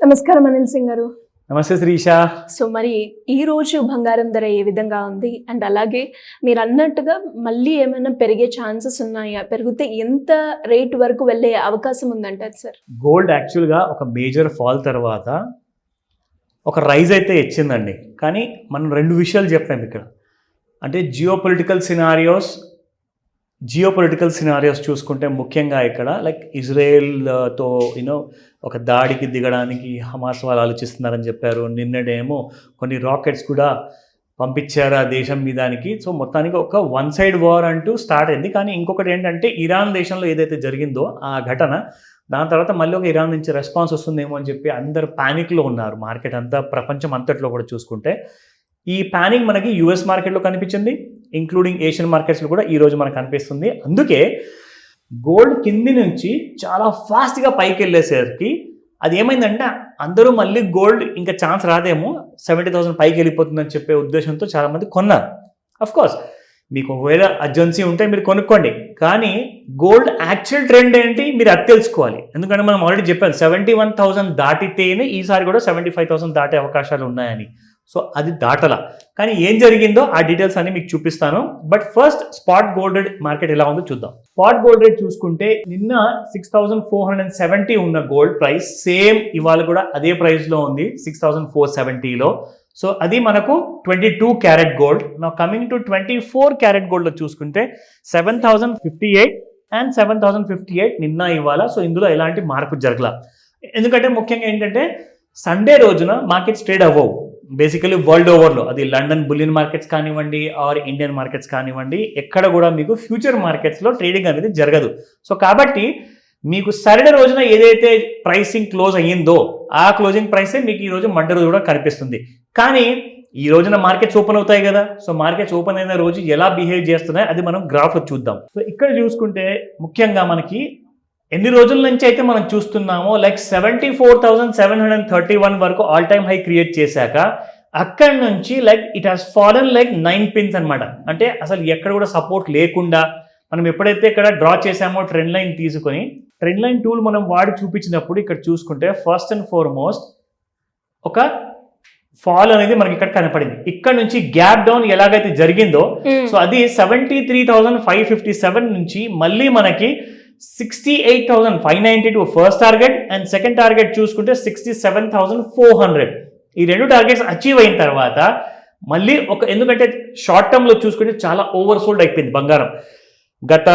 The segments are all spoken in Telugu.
నమస్కారం అనిల్ సింగ్ గారు. నమస్తే శ్రీష. సో మరి ఈ రోజు బంగారం ధర ఏ విధంగా ఉంది అండ్ అలాగే మీరు అన్నట్టుగా మళ్ళీ ఏమైనా పెరిగే ఛాన్సెస్ ఉన్నాయా, పెరిగితే ఎంత రేట్ వరకు వెళ్ళే అవకాశం ఉందంటారు సార్? గోల్డ్ యాక్చువల్గా ఒక మేజర్ ఫాల్ తర్వాత ఒక రైజ్ అయితే ఇచ్చిందండి. కానీ మనం రెండు విషయాలు చెప్పాము ఇక్కడ. అంటే జియోపొలిటికల్ సినారియోస్ చూసుకుంటే ముఖ్యంగా ఇక్కడ లైక్ ఇజ్రాయెల్తో ఒక దాడికి దిగడానికి హమాస్ వాళ్ళు ఆలోచిస్తున్నారని చెప్పారు. నిన్నడేమో కొన్ని రాకెట్స్ కూడా పంపించారు ఆ దేశం మీదానికి. సో మొత్తానికి ఒక వన్ సైడ్ వార్ అంటూ స్టార్ట్ అయింది. కానీ ఇంకొకటి ఏంటంటే ఇరాన్ దేశంలో ఏదైతే జరిగిందో ఆ ఘటన, దాని తర్వాత మళ్ళీ ఒక ఇరాన్ నుంచి రెస్పాన్స్ వస్తుందేమో అని చెప్పి అందరు ప్యానిక్లో ఉన్నారు. మార్కెట్ అంతా, ప్రపంచం అంతట్లో కూడా చూసుకుంటే ఈ ప్యానిక్ మనకి యూఎస్ మార్కెట్లో కనిపించింది, ఇంక్లూడింగ్ ఏషియన్ మార్కెట్స్లో కూడా ఈరోజు మనకు కనిపిస్తుంది. అందుకే గోల్డ్ కింది నుంచి చాలా ఫాస్ట్గా పైకి వెళ్ళేసరికి అది ఏమైందంటే అందరూ మళ్ళీ గోల్డ్ ఇంకా ఛాన్స్ రాదేమో, 70,000 పైకి వెళ్ళిపోతుందని చెప్పే ఉద్దేశంతో చాలామంది కొన్నారు. అఫ్కోర్స్ మీకు ఒకవేళ అర్జెన్సీ ఉంటే మీరు కొనుక్కోండి, కానీ గోల్డ్ యాక్చువల్ ట్రెండ్ ఏంటి మీరు అది తెలుసుకోవాలి. ఎందుకంటే మనం ఆల్రెడీ చెప్పాను 71,000 దాటితేనే ఈసారి కూడా 75,000 దాటే అవకాశాలు ఉన్నాయని. సో అది దాటలా. కానీ ఏం జరిగిందో ఆ డీటెయిల్స్ అన్ని మీకు చూపిస్తాను. But first spot gold rate market ఎలా ఉందో చూద్దాం. స్పాట్ గోల్డ్ రేట్ చూసుకుంటే నిన్న 6,470 ఉన్న గోల్డ్ ప్రైస్ సేమ్ ఇవాళ కూడా అదే ప్రైస్లో ఉంది, 6,470లో. సో అది మనకు 22 క్యారెట్ గోల్డ్. నా కమింగ్ టు 24 క్యారెట్ గోల్డ్లో చూసుకుంటే 7,058 అండ్ 7,058 నిన్న ఇవాళ. సో ఇందులో ఎలాంటి మార్పు జరగల. ఎందుకంటే ముఖ్యంగా ఏంటంటే సండే రోజున మార్కెట్స్ ట్రేడ్ అవ్వవు బేసికలీ వరల్డ్ ఓవర్లో. అది లండన్ బులియన్ మార్కెట్స్ కానివ్వండి ఆర్ ఇండియన్ మార్కెట్స్ కానివ్వండి, ఎక్కడ కూడా మీకు ఫ్యూచర్ మార్కెట్స్లో ట్రేడింగ్ అనేది జరగదు. సో కాబట్టి మీకు సాటర్డే రోజున ఏదైతే ప్రైసింగ్ క్లోజ్ అయ్యిందో ఆ క్లోజింగ్ ప్రైసే మీకు ఈ రోజు మండే రోజు కూడా కనిపిస్తుంది. కానీ ఈ రోజున మార్కెట్స్ ఓపెన్ అవుతాయి కదా. సో మార్కెట్స్ ఓపెన్ అయిన రోజు ఎలా బిహేవ్ చేస్తున్నాయి అది మనం గ్రాఫ్లో చూద్దాం. సో ఇక్కడ చూసుకుంటే ముఖ్యంగా మనకి ఎన్ని రోజుల నుంచి అయితే మనం చూస్తున్నామో లైక్ 74,731 వరకు ఆల్ టైమ్ హై క్రియేట్ చేశాక అక్కడి నుంచి like it has fallen like 9 pins అనమాట. అంటే అసలు ఎక్కడ కూడా సపోర్ట్ లేకుండా మనం ఎప్పుడైతే ఇక్కడ డ్రా చేసామో ట్రెండ్ లైన్ తీసుకొని, ట్రెండ్ లైన్ టూల్ మనం వాడి చూపించినప్పుడు ఇక్కడ చూసుకుంటే ఫస్ట్ అండ్ ఫార్మోస్ట్ ఒక ఫాల్ అనేది మనకి ఇక్కడ కనపడింది. ఇక్కడ నుంచి గ్యాప్ డౌన్ ఎలాగైతే జరిగిందో సో అది 73,557 నుంచి మళ్ళీ మనకి 68,592 first target and second target చూసుకుంటే 67,400. ఈ రెండు టార్గెట్స్ అచీవ్ అయిన తర్వాత మళ్ళీ ఎందుకంటే షార్ట్ టర్మ్లో చూసుకుంటే చాలా ఓవర్ సోల్డ్ అయిపోయింది బంగారం. గత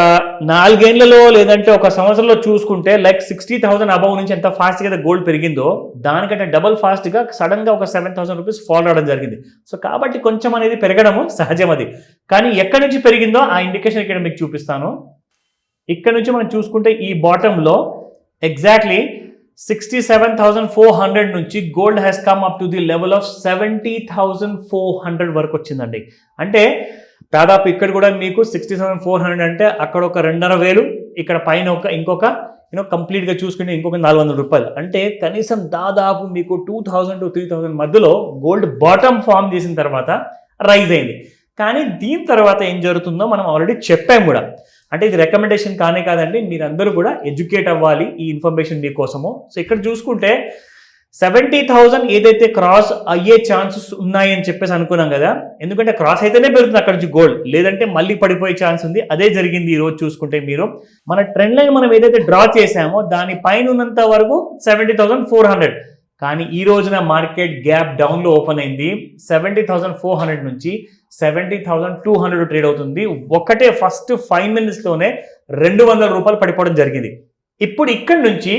4 ఏళ్లలో లేదంటే ఒక సంవత్సరంలో చూసుకుంటే లైక్ 60,000 అబౌవ్ నుంచి ఎంత ఫాస్ట్గా గోల్డ్ పెరిగిందో దానికంటే డబల్ ఫాస్ట్గా సడన్గా ఒక 7,000 రూపీస్ ఫాల్ అవడం జరిగింది. సో కాబట్టి కొంచెం అనేది పెరగడము సహజం అది. కానీ ఎక్కడి నుంచి పెరిగిందో ఆ ఇండికేషన్ ఇక్కడ మీకు చూపిస్తాను. ఇక్కడ నుంచి మనం చూసుకుంటే ఈ బాటంలో ఎగ్జాక్ట్లీ 67,400 నుంచి gold has come up to the level of 70,400 వరకు వచ్చిందండి. అంటే దాదాపు ఇక్కడ కూడా మీకు 67,400 అంటే అక్కడ ఒక 2,500, ఇక్కడ పైన ఇంకొక కంప్లీట్గా చూసుకుంటే ఇంకొక 400 రూపాయలు. అంటే కనీసం దాదాపు మీకు 2,000 to 3,000 మధ్యలో గోల్డ్ బాటమ్ ఫామ్ చేసిన తర్వాత రైజ్ అయింది. కానీ దీని తర్వాత ఏం జరుగుతుందో మనం ఆల్రెడీ చెప్పాం కూడా. అంటే ఇది రికమెండేషన్ కానే కాదండి, మీరందరూ కూడా ఎడ్యుకేట్ అవ్వాలి ఈ ఇన్ఫర్మేషన్ మీకోసము. సో ఇక్కడ చూసుకుంటే 70,000 ఏదైతే క్రాస్ అయ్యే ఛాన్సెస్ ఉన్నాయని చెప్పేసి అనుకున్నాం కదా. ఎందుకంటే క్రాస్ అయితేనే పెరుగుతుంది అక్కడ నుంచి గోల్డ్, లేదంటే మళ్ళీ పడిపోయే ఛాన్స్ ఉంది. అదే జరిగింది ఈ రోజు చూసుకుంటే. మీరు మన ట్రెండ్ లైన్ మనం ఏదైతే డ్రా చేసామో దాని పైన ఉన్నంత వరకు 70,400. కానీ ఈ రోజున మార్కెట్ గ్యాప్ డౌన్లో ఓపెన్ అయింది. 70,400 నుంచి 70,200 ట్రేడ్ అవుతుంది. ఒకటే ఫస్ట్ 5 minutesలోనే 200 రూపాయలు పడిపోవడం జరిగింది. ఇప్పుడు ఇక్కడ నుంచి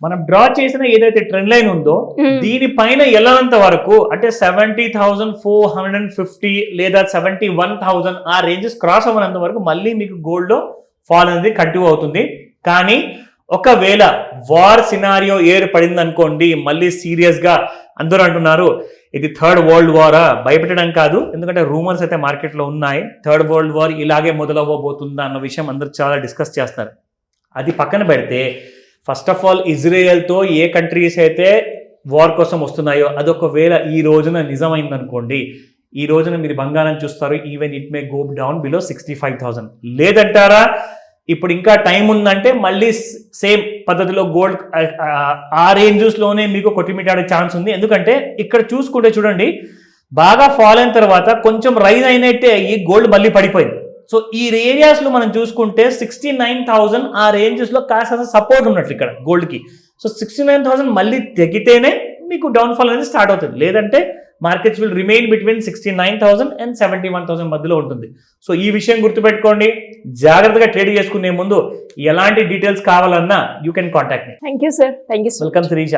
మనం డ్రా చేసిన ఏదైతే ట్రెండ్ లైన్ ఉందో దీనిపైన వెళ్ళనంత వరకు అంటే 70,450 లేదా 71,000 ఆ రేంజెస్ క్రాస్ అవ్వనంత వరకు మళ్ళీ మీకు గోల్డ్లో ఫాల్ అనేది కంటిన్యూ అవుతుంది. కానీ ఒకవేళ వార్ సినారియో ఏర్పడింది అనుకోండి, మళ్ళీ సీరియస్గా అందరూ అంటున్నారు ఇది థర్డ్ వరల్డ్ వారా, భయపెట్టడం కాదు. ఎందుకంటే రూమర్స్ అయితే మార్కెట్లో ఉన్నాయి, థర్డ్ వరల్డ్ వార్ ఇలాగే మొదలవ్వబోతుందా అన్న విషయం అందరూ చాలా డిస్కస్ చేస్తారు. అది పక్కన పెడితే ఫస్ట్ ఆఫ్ ఆల్ ఇజ్రాయెల్తో ఏ కంట్రీస్ అయితే వార్ కోసం వస్తున్నాయో అదొకవేళ ఈ రోజున నిజమైందనుకోండి, ఈ రోజున మీరు బంగారం చూస్తారు even it may go down below 65,000. లేదంటారా ఇప్పుడు ఇంకా టైం ఉందంటే మళ్ళీ సేమ్ పద్ధతిలో గోల్డ్ ఆ రేంజెస్లోనే మీకు కొట్టిమిట్టాడే ఛాన్స్ ఉంది. ఎందుకంటే ఇక్కడ చూసుకుంటే చూడండి, బాగా ఫాల్ అయిన తర్వాత కొంచెం రైజ్ అయినట్టే అయ్యి గోల్డ్ మళ్ళీ పడిపోయింది. సో ఈ ఏరియాస్లో మనం చూసుకుంటే 69,000 ఆ రేంజెస్లో కాస్త సపోర్ట్ ఉన్నట్లు ఇక్కడ గోల్డ్కి. సో 69,000 మళ్ళీ తగ్గితేనే మీకు డౌన్ఫాల్ అనేది స్టార్ట్ అవుతుంది. లేదంటే markets will remain between 69,000 and 71,000 మధ్యలో ఉంటుంది. సో ఈ విషయం గుర్తుపెట్టుకోండి. జాగ్రత్తగా ట్రేడ్ చేసుకునే ముందు ఎలాంటి డీటెయిల్స్ కావాలన్నా you can contact me. Thank you sir. Thank you so much. Welcome Sirisha.